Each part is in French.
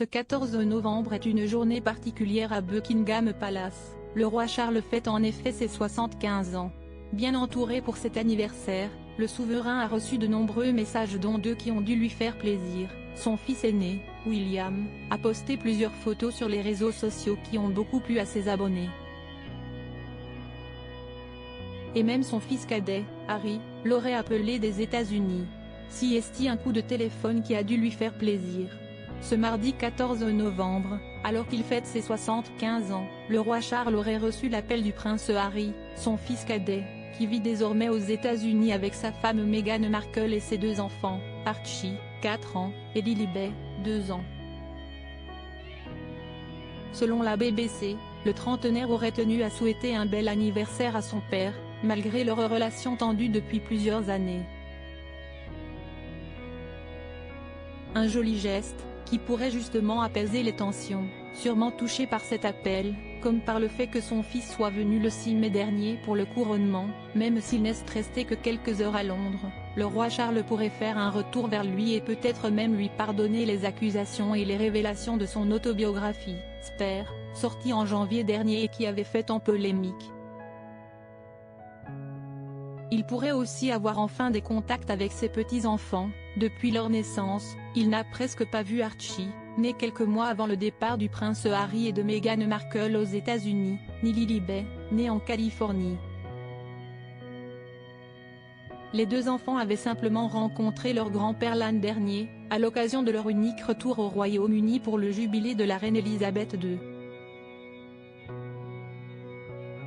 Ce 14 novembre est une journée particulière à Buckingham Palace. Le roi Charles fête en effet ses 75 ans. Bien entouré pour cet anniversaire, le souverain a reçu de nombreux messages dont deux qui ont dû lui faire plaisir. Son fils aîné, William, a posté plusieurs photos sur les réseaux sociaux qui ont beaucoup plu à ses abonnés. Et même son fils cadet, Harry, l'aurait appelé des États-Unis. Si est-il un coup de téléphone qui a dû lui faire plaisir. Ce mardi 14 novembre, alors qu'il fête ses 75 ans, le roi Charles aurait reçu l'appel du prince Harry, son fils cadet, qui vit désormais aux États-Unis avec sa femme Meghan Markle et ses deux enfants, Archie, 4 ans, et Lilibet, 2 ans. Selon la BBC, le trentenaire aurait tenu à souhaiter un bel anniversaire à son père, malgré leur relation tendue depuis plusieurs années. Un joli geste, qui pourrait justement apaiser les tensions, sûrement touché par cet appel, comme par le fait que son fils soit venu le 6 mai dernier pour le couronnement. Même s'il n'est resté que quelques heures à Londres, le roi Charles pourrait faire un retour vers lui et peut-être même lui pardonner les accusations et les révélations de son autobiographie, Spare, sortie en janvier dernier et qui avait fait tant polémique. Il pourrait aussi avoir enfin des contacts avec ses petits-enfants. Depuis leur naissance, il n'a presque pas vu Archie, né quelques mois avant le départ du prince Harry et de Meghan Markle aux États-Unis, ni Lilibet, née en Californie. Les deux enfants avaient simplement rencontré leur grand-père l'an dernier, à l'occasion de leur unique retour au Royaume-Uni pour le jubilé de la reine Elisabeth II.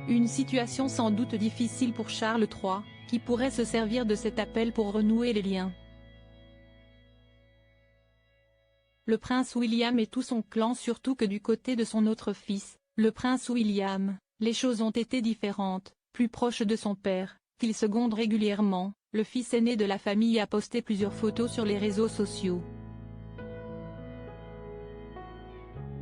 Une situation sans doute difficile pour Charles III, qui pourrait se servir de cet appel pour renouer les liens. Le prince William et tout son clan, surtout que du côté de son autre fils, le prince William, les choses ont été différentes. Plus proche de son père, qu'il seconde régulièrement, le fils aîné de la famille a posté plusieurs photos sur les réseaux sociaux.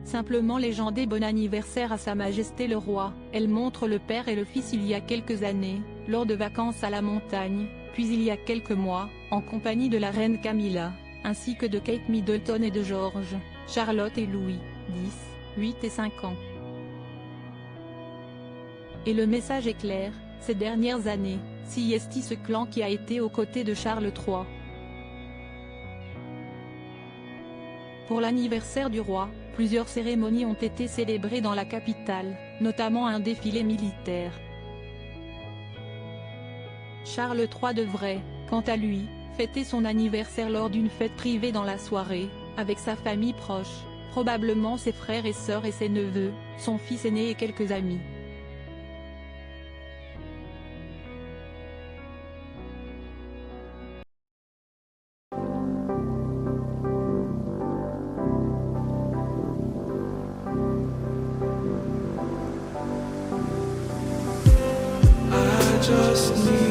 Simplement légendé bon anniversaire à Sa Majesté le Roi. Elle montre le père et le fils il y a quelques années, lors de vacances à la montagne, puis il y a quelques mois, en compagnie de la reine Camilla, ainsi que de Kate Middleton et de George, Charlotte et Louis, 10, 8 et 5 ans. Et le message est clair, ces dernières années, si est ce clan qui a été aux côtés de Charles III. Pour l'anniversaire du roi, plusieurs cérémonies ont été célébrées dans la capitale, notamment un défilé militaire. Charles III devrait, quant à lui, fêter son anniversaire lors d'une fête privée dans la soirée, avec sa famille proche, probablement ses frères et sœurs et ses neveux, son fils aîné et quelques amis. Just need